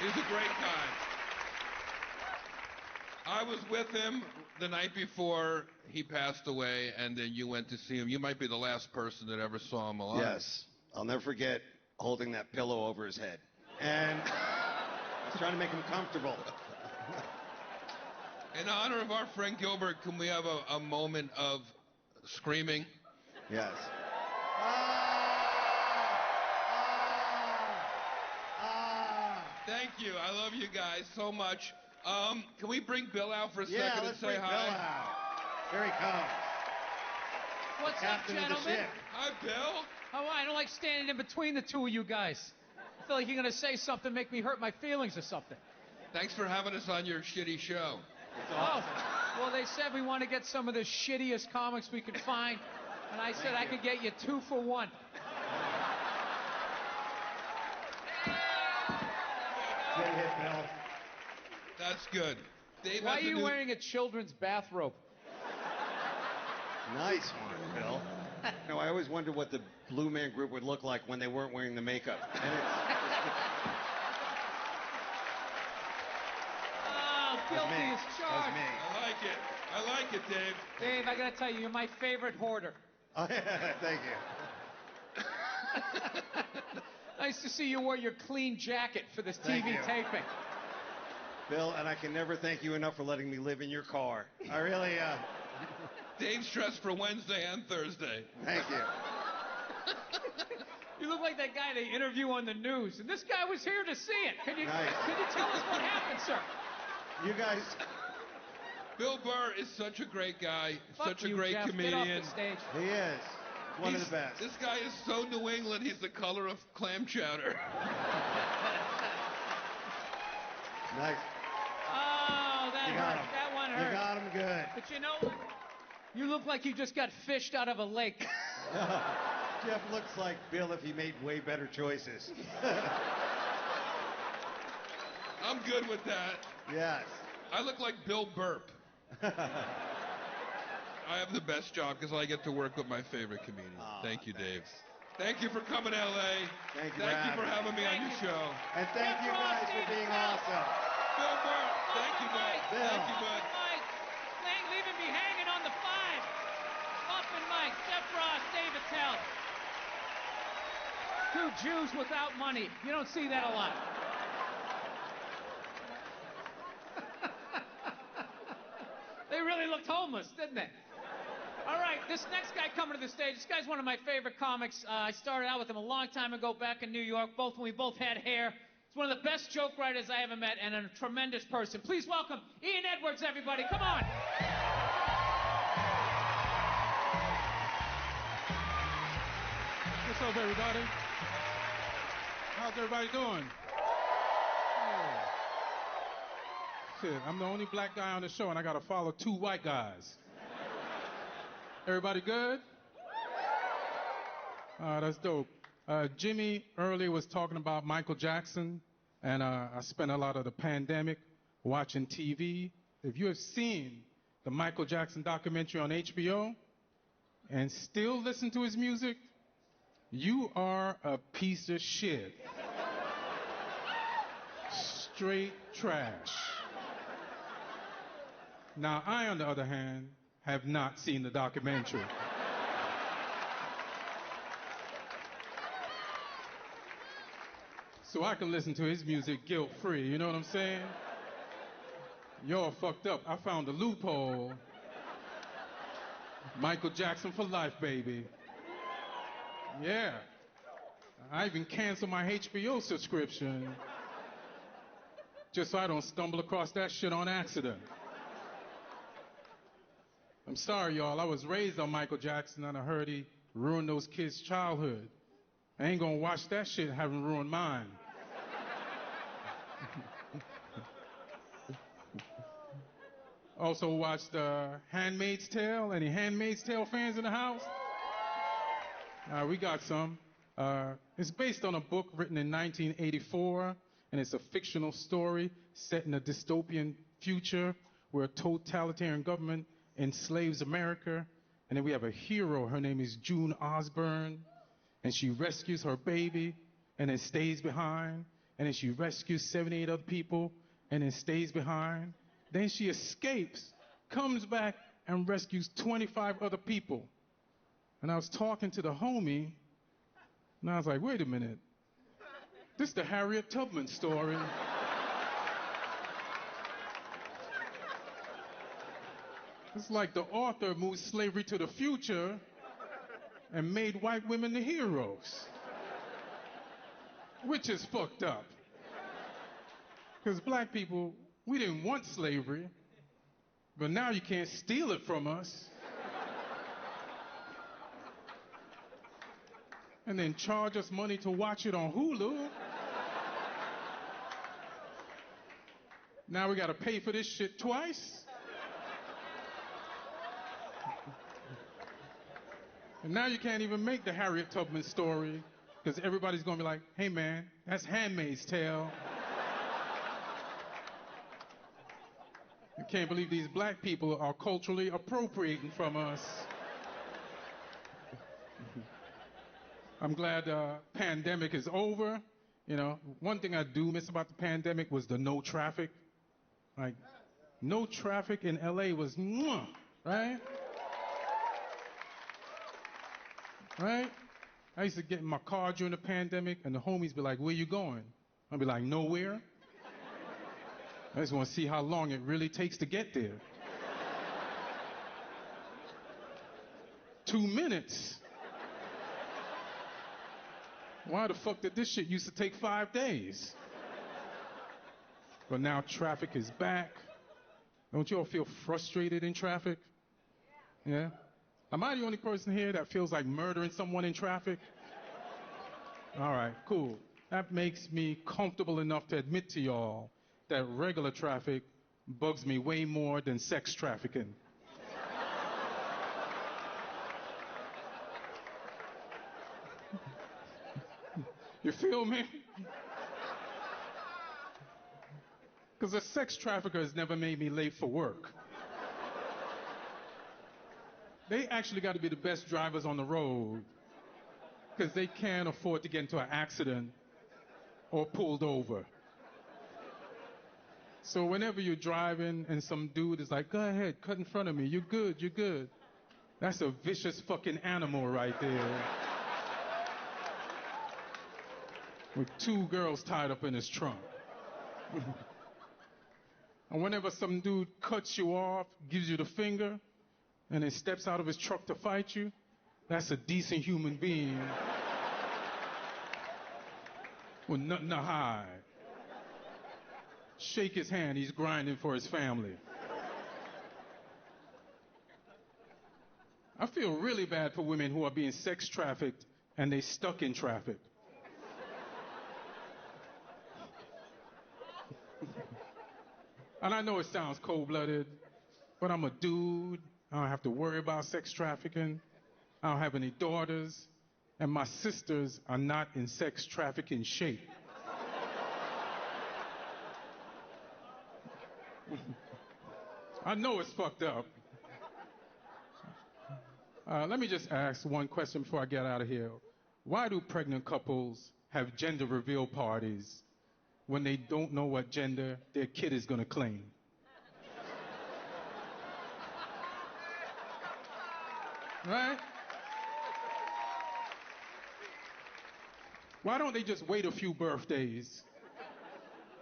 He's a great guy. I was with him the night before he passed away, and then you went to see him. You might be the last person that ever saw him alive. Yes. I'll never forget holding that pillow over his head. And I was trying to make him comfortable. In honor of our friend Gilbert, can we have a moment of screaming? Yes. Thank you. I love you guys so much. Can we bring Bill out for a second and say hi? Bill out. Here he comes. What's up, gentlemen? Hi, Bill. Oh, I don't like standing in between the two of you guys. I feel like you're going to say something, make me hurt my feelings or something. Thanks for having us on your shitty show. It's awesome. Oh, well, they said we want to get some of the shittiest comics we could find, and I said I could get you 2 for 1. Good hit, Bill. That's good. Dave, why are you wearing a children's bathrobe? Nice one, Bill. No, I always wondered what the Blue Man Group would look like when they weren't wearing the makeup. And guilty as charged. I like it, Dave. Dave, I got to tell you, you're my favorite hoarder. Thank you. Nice to see you wore your clean jacket for this TV taping. Bill, and I can never thank you enough for letting me live in your car. I really, Dave's dressed for Wednesday and Thursday. Thank you. You look like that guy they interview on the news, and this guy was here to see it. Can you tell us what happened, sir? You guys... Bill Burr is such a great guy, such a great Jeff. comedian. Get off the stage. He is. One of the best. This guy is so New England, he's the color of clam chowder. Nice. Oh, that hurt. That one hurt. You got him good. But you know what? You look like you just got fished out of a lake. Jeff looks like Bill if he made way better choices. I'm good with that. Yes. I look like Bill Burp. I have the best job because I get to work with my favorite comedian. Thank you, Dave. Thank you for coming to L.A. Thank you for having me on your show. And thank you guys for being awesome. Bill Burr, thank you, bud. Bill. Thank you, bud. Mike, leaving me hanging on the 5. Muffin Mike, Jeff Ross, Dave Attell. 2 Jews without money. You don't see that a lot. They really looked homeless, didn't they? All right, this next guy coming to the stage, this guy's one of my favorite comics. I started out with him a long time ago back in New York, when we both had hair. He's one of the best joke writers I ever met and a tremendous person. Please welcome Ian Edwards, everybody. Come on. What's up, everybody? How's everybody doing? Shit, I'm the only black guy on the show, and I gotta follow 2 white guys. Everybody good? That's dope. Jimmy earlier was talking about Michael Jackson, and I spent a lot of the pandemic watching TV. If you have seen the Michael Jackson documentary on HBO and still listen to his music, you are a piece of shit. Straight trash. Now, I, on the other hand, have not seen the documentary. So I can listen to his music guilt-free, you know what I'm saying? Y'all fucked up. I found a loophole. Michael Jackson for life, baby. Yeah. I even canceled my HBO subscription just so I don't stumble across that shit on accident. I'm sorry, y'all. I was raised on Michael Jackson, and I heard he ruined those kids' childhood. I ain't gonna watch that shit having ruined mine. Also watched Handmaid's Tale. Any Handmaid's Tale fans in the house? We got some. It's based on a book written in 1984, and it's a fictional story set in a dystopian future where a totalitarian government enslaves America, and then we have a hero. Her name is June Osborne, and she rescues her baby and then stays behind, and then she rescues 78 other people, and then stays behind. Then she escapes, comes back, and rescues 25 other people. And I was talking to the homie, and I was like, wait a minute. This is the Harriet Tubman story. It's like the author moved slavery to the future and made white women the heroes. Which is fucked up. Because black people, we didn't want slavery, but now you can't steal it from us. And then charge us money to watch it on Hulu. Now we gotta pay for this shit twice. And now you can't even make the Harriet Tubman story, because everybody's gonna be like, hey man, that's Handmaid's Tale. I can't believe these black people are culturally appropriating from us. I'm glad the pandemic is over. You know, one thing I do miss about the pandemic was the no traffic. Like, no traffic in LA was mwah, right? Right? I used to get in my car during the pandemic, and the homies be like, where you going? I'd be like, nowhere. I just want to see how long it really takes to get there. 2 minutes. Why the fuck did this shit used to take 5 days? But now traffic is back. Don't you all feel frustrated in traffic? Yeah? Am I the only person here that feels like murdering someone in traffic? All right, cool. That makes me comfortable enough to admit to y'all that regular traffic bugs me way more than sex trafficking. You feel me? Because a sex trafficker has never made me late for work. They actually got to be the best drivers on the road, because they can't afford to get into an accident or pulled over. So whenever you're driving and some dude is like, go ahead, cut in front of me, you're good, you're good. That's a vicious fucking animal right there. With 2 girls tied up in his trunk. And whenever some dude cuts you off, gives you the finger, and then steps out of his truck to fight you, that's a decent human being with nothing to hide. Shake his hand, he's grinding for his family. I feel really bad for women who are being sex trafficked and they stuck in traffic. And I know it sounds cold-blooded, but I'm a dude. I don't have to worry about sex trafficking. I don't have any daughters. And my sisters are not in sex trafficking shape. I know it's fucked up. Let me just ask one question before I get out of here. Why do pregnant couples have gender reveal parties when they don't know what gender their kid is going to claim? Right? Why don't they just wait a few birthdays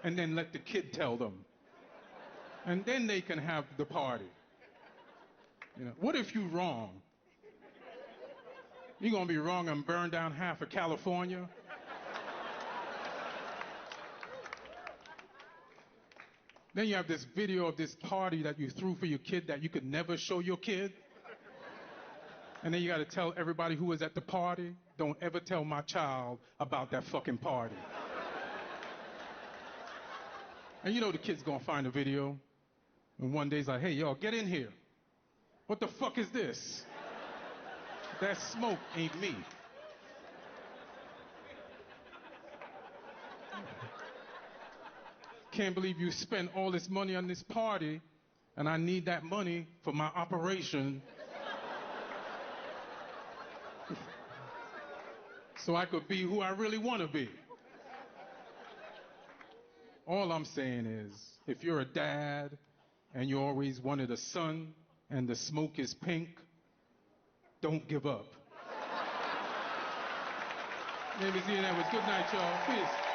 and then let the kid tell them? And then they can have the party. You know, what if you're wrong? You're going to be wrong and burn down half of California? Then you have this video of this party that you threw for your kid that you could never show your kid. And then you got to tell everybody who was at the party, don't ever tell my child about that fucking party. And you know the kid's going to find the video. And one day he's like, hey, y'all, get in here. What the fuck is this? That smoke ain't me. Can't believe you spent all this money on this party, and I need that money for my operation. So I could be who I really want to be. All I'm saying is, if you're a dad and you always wanted a son and the smoke is pink, don't give up. Maybe see you that was good night, y'all. Peace.